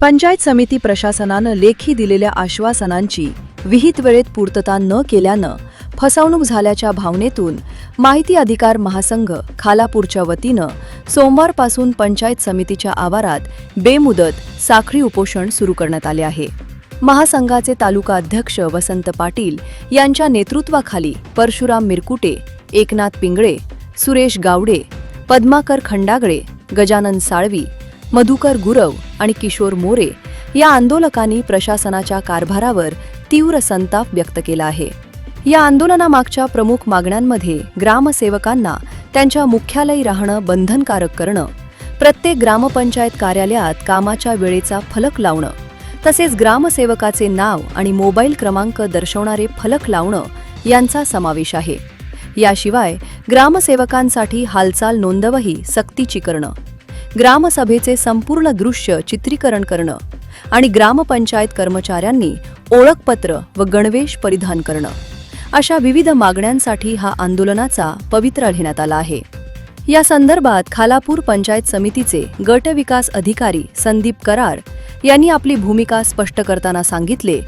पंचायत समिती प्रशासनानं लेखी दिलेल्या आश्वासनांची विहित वेळेत पूर्तता न केल्यानं फसवणूक झाल्याच्या भावनेतून माहिती अधिकार महासंघ खालापूरच्या वतीनं सोमवारपासून पंचायत समितीच्या आवारात बेमुदत साखळी उपोषण सुरू करण्यात आले आहे। महासंघाचे तालुका अध्यक्ष वसंत पाटील यांच्या नेतृत्वाखाली परशुराम मिरकुटे, एकनाथ पिंगळे, सुरेश गावडे, पद्माकर खंडागळे, गजानन साळवी, मधुकर गुरव आणि किशोर मोरे या आंदोलकांनी प्रशासनाच्या कारभारावर तीव्र संताप व्यक्त केला आहे। या आंदोलनामागच्या प्रमुख मागण्यांमध्ये ग्रामसेवकांना त्यांच्या मुख्यालयी राहणं बंधनकारक करणं, प्रत्येक ग्रामपंचायत कार्यालयात कामाच्या वेळेचा फलक लावणं, तसेच ग्रामसेवकाचे नाव आणि मोबाईल क्रमांक दर्शवणारे फलक लावणं यांचा समावेश आहे। याशिवाय ग्रामसेवकांसाठी हालचाल नोंदवही सक्तीची करणं, ग्रामसभेचे संपूर्ण दृश्य चित्रीकरण करणं आणि ग्रामपंचायत कर्मचाऱ्यांनी ओळखपत्र व गणवेश परिधान करणं अशा विविध मागण्यांसाठी हा आंदोलनाचा पवित्रा घेण्यात आला आहे। या संदर्भात खालापूर पंचायत समितीचे गट विकास अधिकारी संदीप करार यांनी आपली भूमिका स्पष्ट करताना सांगितले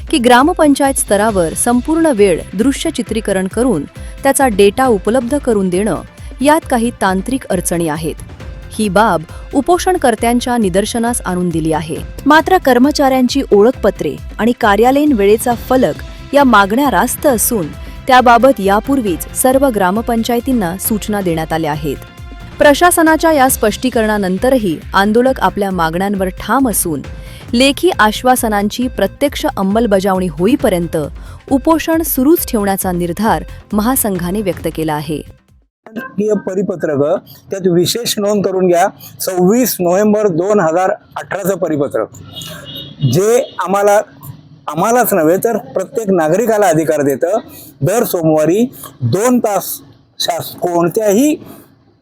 की ग्रामपंचायत स्तरावर संपूर्ण वेळ दृश्य चित्रीकरण करून त्याचा डेटा उपलब्ध करून देणं यात काही तांत्रिक अडचणी आहेत। ही बाब उपोषणकर्त्यांच्या निदर्शनास आणून दिली आहे। मात्र कर्मचाऱ्यांची ओळखपत्रे आणि कार्यालयीन वेळेचा फलक या मागण्या रास्त असून त्याबाबत यापूर्वीच सर्व ग्रामपंचायतींना सूचना देण्यात आल्या आहेत। प्रशासनाच्या या स्पष्टीकरणानंतरही आंदोलक आपल्या मागण्यांवर ठाम असून लेखी आश्वासनांची प्रत्यक्ष अंमलबजावणी होईपर्यंत उपोषण सुरूच ठेवण्याचा निर्धार महासंघाने व्यक्त केला आहे। परिपत्रक त्यात विशेष नोंद करून घ्या। 26 नोव्हेंबर 2018चं परिपत्रक जे आम्हालाच नव्हे तर प्रत्येक नागरिकाला अधिकार देतं, दर सोमवारी 2 तास कोणत्याही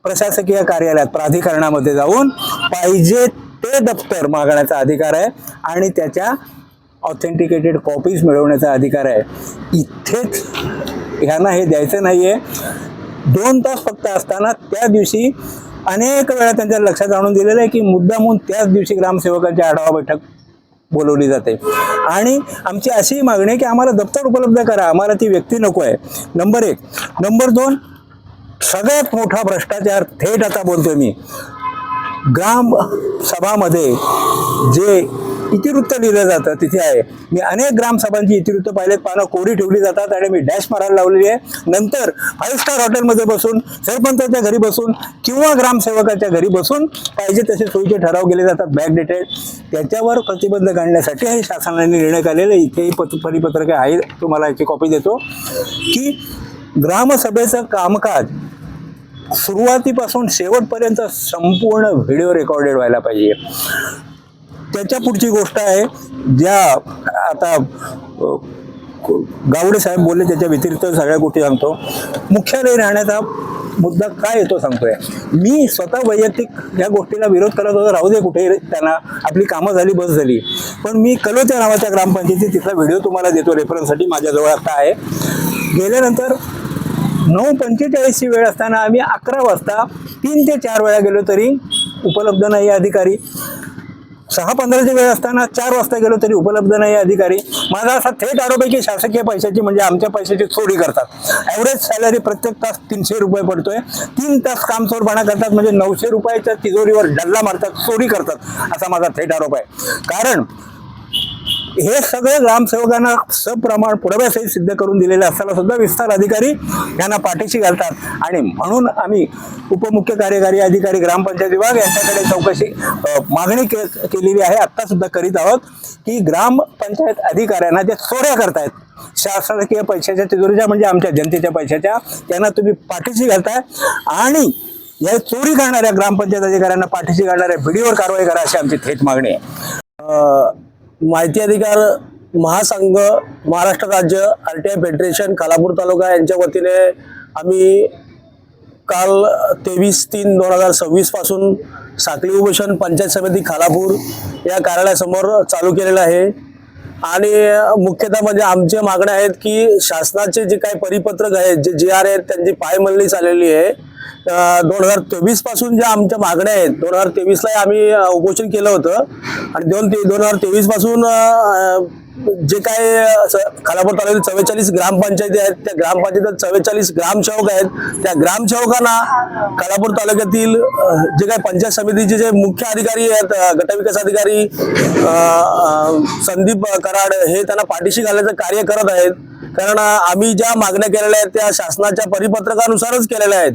प्रशासकीय कार्यालयात प्राधिकरणामध्ये जाऊन पाहिजे ते दप्तर मागण्याचा अधिकार आहे आणि त्याच्या ऑथेंटिकेटेड कॉपीज मिळवण्याचा अधिकार आहे। इथेच ह्यांना हे द्यायचं नाहीये। 2 तास फक्त असताना त्या दिवशी अनेक वेळा त्यांच्या लक्षात आणून दिलेलं आहे की मुद्दामून त्याच दिवशी ग्रामसेवकांची आढावा बैठक बोलवली जाते आणि आमची अशी मागणी आहे की आम्हाला दप्तर उपलब्ध करा, आम्हाला ती व्यक्ती नको आहे। नंबर 1। नंबर 2, सगळ्यात मोठा भ्रष्टाचार थेट आता बोलतोय मी, ग्राम सभामध्ये जे इतिवृत्त लिहिलं जातं तिथे आहे। मी अनेक ग्रामसभांची इतिवृत्त पाहिलेत, पानं कोरी ठेवली जातात आणि मी डॅश मारायला लावलेली आहे। नंतर 5 स्टार हॉटेलमध्ये बसून, सरपंचाच्या घरी बसून किंवा ग्रामसेवकाच्या घरी बसून पाहिजे तसे सोयीचे ठराव केले जातात बॅक डेटेड। त्याच्यावर प्रतिबंध घालण्यासाठी हे शासनाने निर्णय केलेला इथेही परिपत्रक आहे, तुम्हाला याची कॉपी देतो की ग्रामसभेचं कामकाज सुरुवातीपासून शेवटपर्यंत संपूर्ण व्हिडिओ रेकॉर्डेड व्हायला पाहिजे। त्याच्या पुढची गोष्ट आहे ज्या आता गावडे साहेब बोलले त्याच्या व्यतिरिक्त सगळ्या गोष्टी सांगतो। मुख्यालय राहण्याचा मुद्दा काय येतो सांगतोय मी, स्वतः वैयक्तिक या गोष्टीला विरोध करत होतो, राहू दे कुठे त्यांना, आपली कामं झाली बस झाली। पण मी कलोत्या नावाच्या ग्रामपंचायतीत तिथला व्हिडिओ तुम्हाला देतो रेफरन्ससाठी, माझ्याजवळ आता आहे। गेल्यानंतर 9:45 ची वेळ असताना आम्ही 11 वाजता 3 ते 4 वेळा गेलो तरी उपलब्ध नाही अधिकारी। 6:15 ची वेळ असताना 4 वाजता गेलो तरी उपलब्ध नाही अधिकारी। माझा असा थेट आरोप आहे की शासकीय पैशाची म्हणजे आमच्या पैशाची चोरी करतात। ॲव्हरेज सॅलरी प्रत्येक तास 300 रुपये पडतोय, 3 तास कामचोरपणा करतात म्हणजे 900 रुपयाच्या तिजोरीवर डल्ला मारतात, चोरी करतात, असा माझा थेट आरोप आहे। कारण हे सगळे ग्रामसेवकांना सप्रमाण पुराव्यासहित सिद्ध करून दिलेले असताना सुद्धा विस्तार अधिकारी यांना पाठीशी घालतात आणि म्हणून आम्ही उपमुख्य कार्यकारी अधिकारी ग्रामपंचायत विभाग यांच्याकडे चौकशी मागणी केलेली आहे, आत्ता सुद्धा करीत आहोत की ग्रामपंचायत अधिकाऱ्यांना जे चोऱ्या करतायत शासकीय पैशाच्या तिजोरीच्या म्हणजे आमच्या जनतेच्या पैशाच्या, त्यांना तुम्ही पाठीशी घालताय आणि या चोरी करणाऱ्या ग्रामपंचायत अधिकाऱ्यांना पाठीशी घालणाऱ्या व्हिडिओवर कारवाई करा अशी आमची थेट मागणी आहे। माहिती अधिकार महासंघ महाराष्ट्र राज्य RTI फेडरेशन खालापूर तालुका यांच्या वतीने आम्ही काल 23/3/2026 पासून साखळी उपोषण पंचायत समिती खालापूर या कार्यालयासमोर चालू केलेलं आहे आणि मुख्यतः म्हणजे आमच्या मागण्या आहेत की शासनाचे जे काही परिपत्रक आहेत, जे GR आहेत, त्यांची पायमल्ली चाललेली आहे 2023 पासून ज्या आमच्या मागण्या आहेत, 2023ला आम्ही उपोषण केलं होतं आणि 2023 पासून जे काय खालापूर तालुक्यात 44 ग्रामपंचायती आहेत, त्या ग्रामपंचायतीत 44 ग्रामसेवक आहेत. त्या ग्रामसेवकांना खालापूर तालुक्यातील जे काय पंचायत समितीचे जे मुख्य अधिकारी आहेत, गटविकास अधिकारी संदीप कराड, हे त्यांना पाठीशी घालण्याचं कार्य करत आहेत. कारण आम्ही ज्या मागण्या केलेल्या आहेत त्या शासनाच्या परिपत्रकानुसारच केलेल्या आहेत.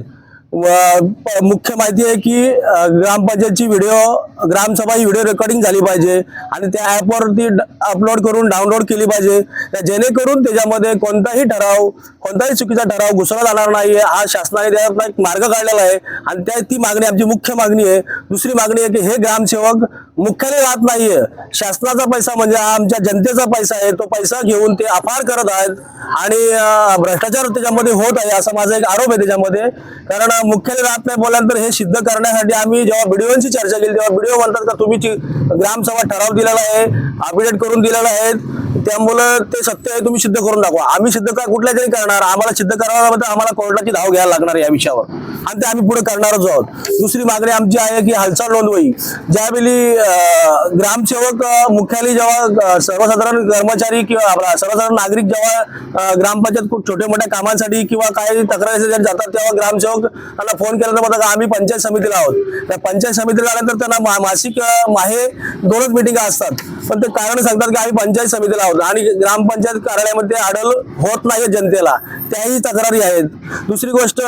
मुख्य माहिती आहे की ग्रामपंचायतची ग्रामसभा ही व्हिडिओ रेकॉर्डिंग झाली पाहिजे आणि त्या ॲपवरती अपलोड करून डाउनलोड केली पाहिजे, जेणेकरून त्याच्यामध्ये कोणताही चुकीचा ठराव घुसवला जाणार नाही. हा शासनाने त्याचा एक मार्ग काढलेला आहे आणि ती मागणी आमची मुख्य मागणी आहे. दुसरी मागणी आहे की हे ग्रामसेवक मुख्यालय राहत नाहीये. शासनाचा पैसा म्हणजे आमच्या जनतेचा पैसा आहे, तो पैसा घेऊन ते अपार करत आहेत आणि भ्रष्टाचार त्याच्यामध्ये होत आहे असा माझा एक आरोप आहे त्याच्यामध्ये. कारण मुख्यालय राहत नाही बोलल्यानंतर हे सिद्ध करण्यासाठी आम्ही जेव्हा बीडीओंची चर्चा केली तेव्हा बीडीओ म्हणतात का तुम्ही ग्रामसभा ठराव दिलेला आहे, अपडेट करून दिलेला आहे, त्यामुळं ते सत्य आहे, तुम्ही सिद्ध करून दाखवा. आम्ही सिद्ध कुठल्या तरी करणार, आम्हाला सिद्ध करायला आम्हाला कोर्टाची धाव घ्यायला लागणार या विषयावर आणि ते आम्ही पुढे करणारच आहोत. दुसरी मागणी आमची आहे की हालचाल नोंदवही, ज्यावेळी ग्रामसेवक मुख्यालय जेव्हा सर्वसाधारण कर्मचारी किंवा आपला सर्वसाधारण नागरिक जेव्हा ग्रामपंचायत खूप छोट्या मोठ्या कामांसाठी किंवा काही तक्रारीसाठी जातात तेव्हा ग्रामसेवक त्यांना फोन केल्यानंतर म्हणतात आम्ही पंचायत समितीला आहोत. त्या पंचायत समितीला आल्यानंतर त्यांना मासिक माहे 2च मिटिंगा असतात, पण ते कारण सांगतात की आम्ही पंचायत समितीला आहोत आणि ग्रामपंचायत कार्यालयामध्ये अडल होत नाही जनतेला, त्याही तक्रारी आहेत. दुसरी गोष्ट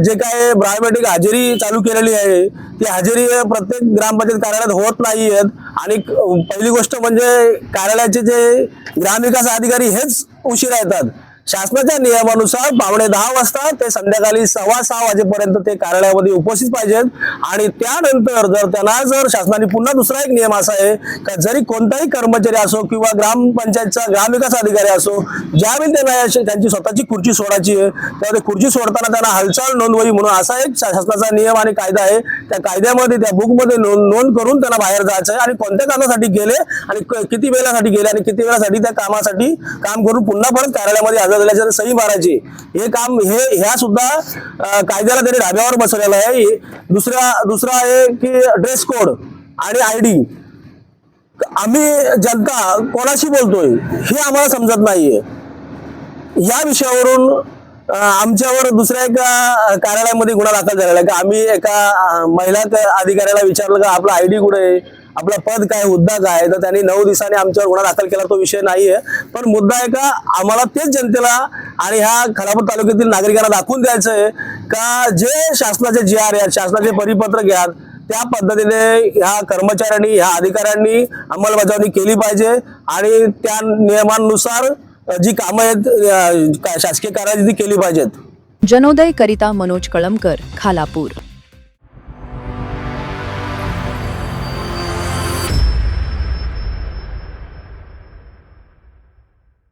जे काय बायोमेट्रिक हजेरी चालू केलेली आहे ती हजेरी प्रत्येक ग्रामपंचायत कार्यालयात होत नाही आहेत. आणि पहिली गोष्ट म्हणजे कार्यालयाचे जे ग्रामविकास अधिकारी हेच उशिरा येतात. शासनाच्या नियमानुसार 9:15 वाजता ते संध्याकाळी 6:15 वाजेपर्यंत ते कार्यालयामध्ये उपस्थित पाहिजेत आणि त्यानंतर जर शासनाने पुन्हा दुसरा एक नियम असा आहे का जरी कोणताही कर्मचारी असो किंवा ग्रामपंचायतचा ग्रामविकास अधिकारी असो, ज्यावेळी त्यांना त्यांची स्वतःची खुर्ची सोडायची आहे तेव्हा ते खुर्ची सोडताना त्यांना हालचाल नोंदवही म्हणून असा एक शासनाचा नियम आणि कायदा आहे. त्या कायद्यामध्ये त्या बुकमध्ये नोंद करून त्यांना बाहेर जायचं आहे आणि कोणत्या कामासाठी गेले आणि किती वेळासाठी गेले आणि किती वेळासाठी त्या कामासाठी काम करून पुन्हा परत कार्यालयामध्ये सही मारायची. हे काम ह्या सुद्धा कायद्याला त्यांनी ढाब्यावर बसवलेलं आहे. दुसरा आहे की ड्रेस कोड आणि ID. आम्ही जनता कोणाशी बोलतोय हे आम्हाला समजत नाहीये. या विषयावरून आमच्यावर दुसऱ्या एका कार्यालयामध्ये गुन्हा दाखल झालेला आहे. आम्ही एका महिला अधिकाऱ्याला विचारलं का आपला ID कुठे आहे, आपलं पद काय, हुद्दा काय, तर त्यांनी 9 दिवसांनी आमच्यावर गुन्हा दाखल केला. तो विषय नाहीये, पण मुद्दा आहे का आम्हाला तेच जनतेला आणि ह्या खालापूर तालुक्यातील नागरिकांना दाखवून द्यायचं आहे का जे शासनाचे GR आहेत, शासनाचे परिपत्रक आहेत, त्या पद्धतीने ह्या कर्मचाऱ्यांनी ह्या अधिकाऱ्यांनी अंमलबजावणी केली पाहिजे आणि त्या नियमांनुसार जी कामं आहेत शासकीय कार्यालयात ती केली पाहिजेत. जनोदय करिता मनोज कळमकर, खालापूर.